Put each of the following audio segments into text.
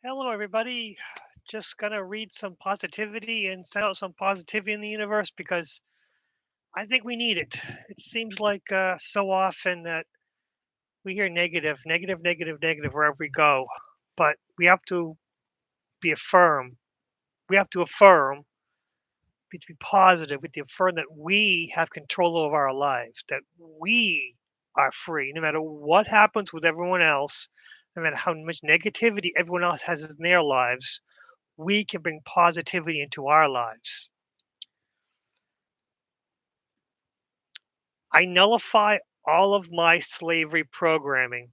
Hello, everybody. Just gonna read some positivity and send out some positivity in the universe because I think we need it. It seems like so often that we hear negative, negative, negative, negative wherever we go, but we have to be affirm. We have to affirm, be positive. We have to affirm that we have control over our lives, that we are free, no matter what happens with everyone else, no matter how much negativity everyone else has in their lives. We can bring positivity into our lives. I nullify all of my slavery programming.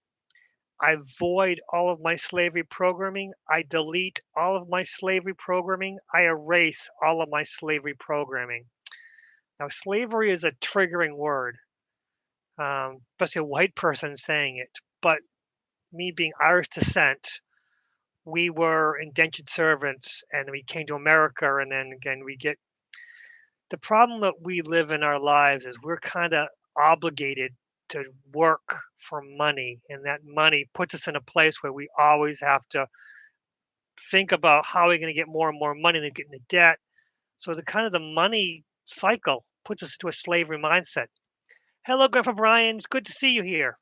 I void all of my slavery programming. I delete all of my slavery programming. I erase all of my slavery programming. Now, slavery is a triggering word, especially a white person saying it. But me being Irish descent, we were indentured servants and we came to America. And then again, we get the problem that we live in our lives is we're kind of obligated to work for money, and that money puts us in a place where we always have to think about how we're going to get more and more money and then get into debt. So the kind of the money cycle puts us into a slavery mindset. Hello, Grandpa Brian. It's good to see you here.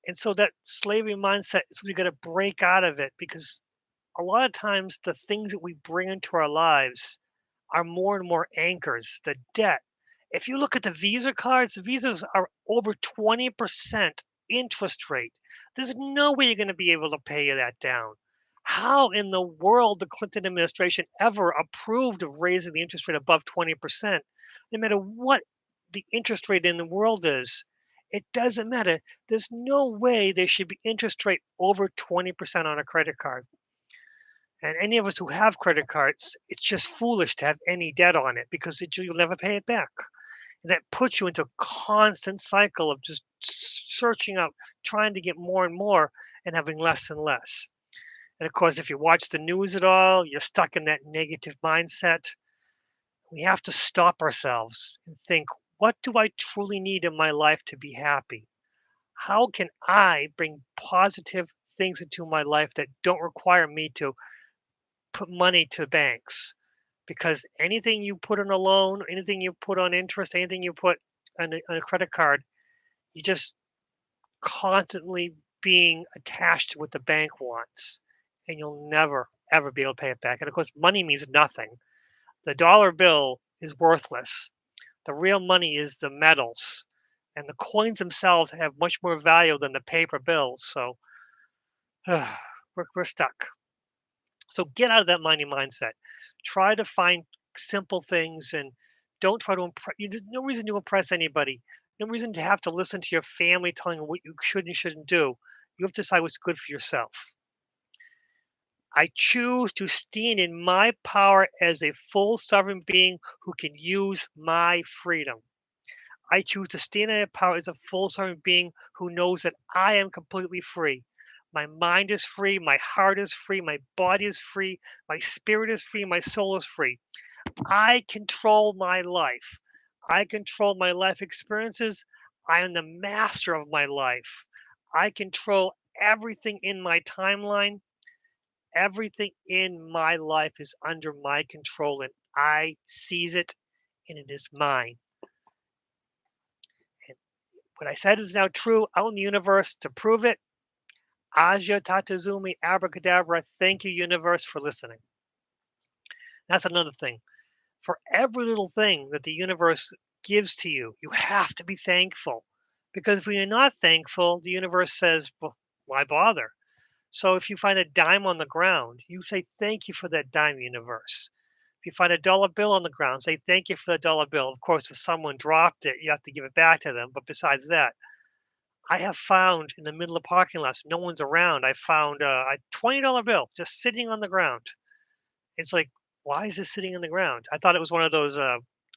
And so that slavery mindset is we got to break out of it because a lot of times the things that we bring into our lives are more and more anchors. The debt. If you look at the Visa cards, the Visas are over 20% interest rate. There's no way you're going to be able to pay that down. How in the world the Clinton administration ever approved of raising the interest rate above 20%, no matter what the interest rate in the world is? It doesn't matter. There's no way there should be interest rate over 20% on a credit card. And any of us who have credit cards, it's just foolish to have any debt on it because you'll never pay it back. And that puts you into a constant cycle of just searching out, trying to get more and more and having less and less. And of course, if you watch the news at all, you're stuck in that negative mindset. We have to stop ourselves and think, what do I truly need in my life to be happy? How can I bring positive things into my life that don't require me to put money to banks? Because anything you put on a loan, anything you put on interest, anything you put on a credit card, you just constantly being attached to what the bank wants, and you'll never ever be able to pay it back. And of course, money means nothing. The dollar bill is worthless. The real money is the metals, and the coins themselves have much more value than the paper bills. So we're stuck. So get out of that money mindset. Try to find simple things and don't try to impress. There's no reason to impress anybody. No reason to have to listen to your family telling you what you should and shouldn't do. You have to decide what's good for yourself. I choose to stand in my power as a full sovereign being who can use my freedom. I choose to stand in my power as a full sovereign being who knows that I am completely free. My mind is free, my heart is free, my body is free, my spirit is free, my soul is free. I control my life. I control my life experiences. I am the master of my life. I control everything in my timeline. Everything in my life is under my control and I seize it and it is mine. And what I said is now true out in the universe. To prove it, Aja Tatazumi Abracadabra. Thank you, universe, for listening. That's another thing. For every little thing that the universe gives to you, you have to be thankful. Because if you're not thankful, the universe says, well, why bother? So if you find a dime on the ground, you say, thank you for that dime, universe. If you find a dollar bill on the ground, say, thank you for the dollar bill. Of course, if someone dropped it, you have to give it back to them. But besides that, I have found in the middle of parking lots, no one's around. I found a $20 bill just sitting on the ground. It's like, why is this sitting on the ground? I thought it was one of those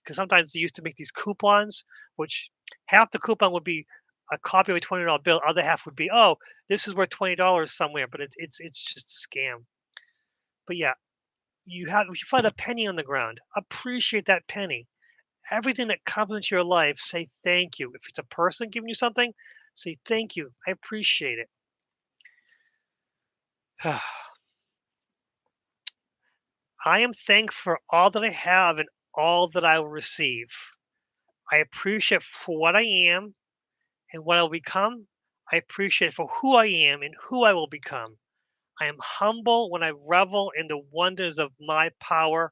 because sometimes they used to make these coupons, which half the coupon would be a copy of a $20 bill, other half would be, oh, this is worth $20 somewhere, but it's just a scam. But yeah, if you find a penny on the ground, appreciate that penny. Everything that comes into your life, say thank you. If it's a person giving you something, say thank you. I appreciate it. I am thankful for all that I have and all that I will receive. I appreciate for what I am and what I'll become. I appreciate for who I am and who I will become. I am humble when I revel in the wonders of my power.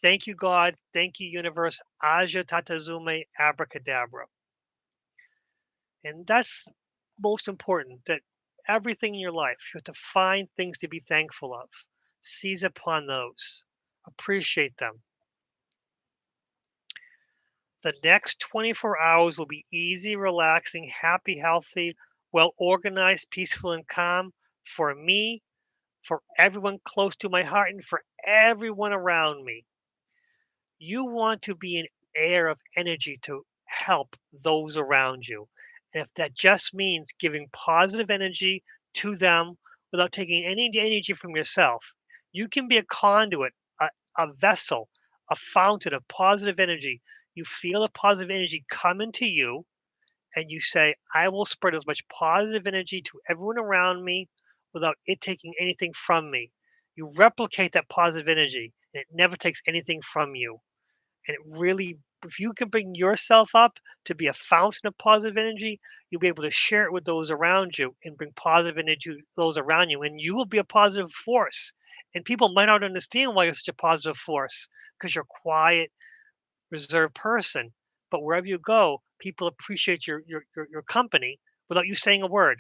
Thank you, God. Thank you, universe. Aja Tatazume Abracadabra. And that's most important, that everything in your life, you have to find things to be thankful of. Seize upon those. Appreciate them. The next 24 hours will be easy, relaxing, happy, healthy, well organized, peaceful, and calm for me, for everyone close to my heart, and for everyone around me. You want to be an air of energy to help those around you. And if that just means giving positive energy to them without taking any energy from yourself, you can be a conduit, a vessel, a fountain of positive energy. You feel the positive energy come into you, and you say, I will spread as much positive energy to everyone around me without it taking anything from me. You replicate that positive energy, and it never takes anything from you. And it really, if you can bring yourself up to be a fountain of positive energy, you'll be able to share it with those around you and bring positive energy to those around you. And you will be a positive force. And people might not understand why you're such a positive force because you're a quiet, reserved person. But wherever you go, people appreciate your company without you saying a word.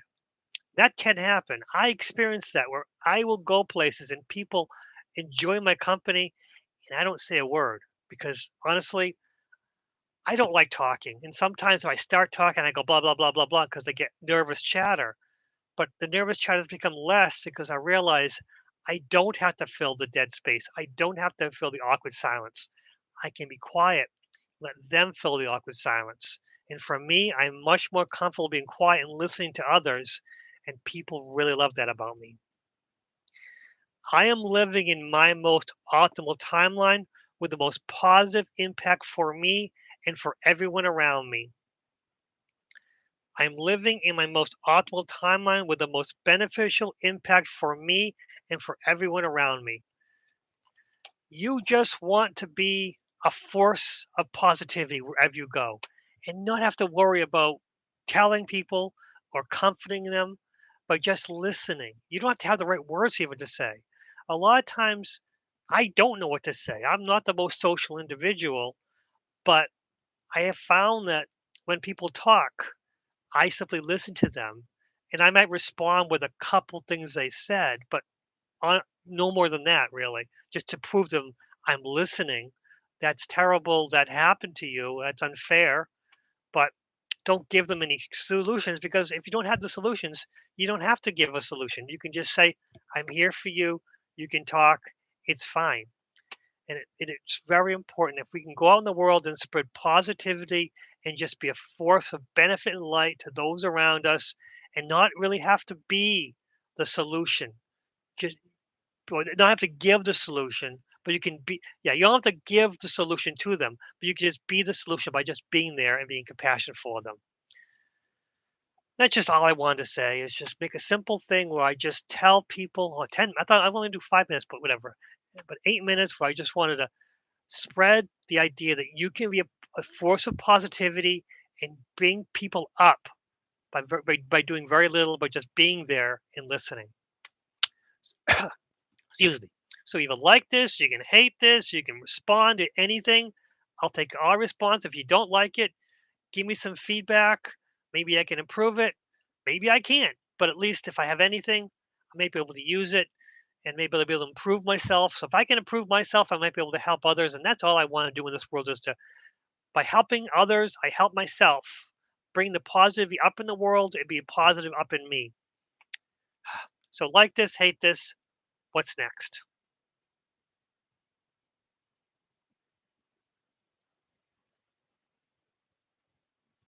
That can happen. I experienced that where I will go places and people enjoy my company and I don't say a word because honestly, I don't like talking. And sometimes if I start talking, I go blah, blah, blah, blah, blah, because I get nervous chatter. But the nervous chatter has become less because I realize I don't have to fill the dead space. I don't have to fill the awkward silence. I can be quiet, let them fill the awkward silence. And for me, I'm much more comfortable being quiet and listening to others. And people really love that about me. I am living in my most optimal timeline with the most positive impact for me and for everyone around me. I'm living in my most optimal timeline with the most beneficial impact for me and for everyone around me. You just want to be a force of positivity wherever you go and not have to worry about telling people or comforting them, but just listening. You don't have to have the right words even to say. A lot of times, I don't know what to say. I'm not the most social individual, but I have found that when people talk, I simply listen to them and I might respond with a couple things they said, but on no more than that, really, just to prove to them I'm listening. That's terrible. That happened to you. That's unfair. But don't give them any solutions because if you don't have the solutions, you don't have to give a solution. You can just say, I'm here for you. You can talk. It's fine. And it's very important if we can go out in the world and spread positivity and just be a force of benefit and light to those around us and not really have to be the solution. Just or not have to give the solution, but you can be, yeah, you don't have to give the solution to them, but you can just be the solution by just being there and being compassionate for them. That's just all I wanted to say is just make a simple thing where I just tell people, or 10, I thought I only do 5 minutes, but whatever. But 8 minutes where I just wanted to spread the idea that you can be a force of positivity and bring people up by doing very little, but just being there and listening. Excuse me. So you can like this, you can hate this, you can respond to anything. I'll take all response. If you don't like it, give me some feedback. Maybe I can improve it. Maybe I can't. But at least if I have anything, I may be able to use it and maybe I'll be able to improve myself. So if I can improve myself, I might be able to help others. And that's all I want to do in this world is to, by helping others, I help myself. Bring the positivity up in the world and be positive up in me. So like this, hate this. What's next?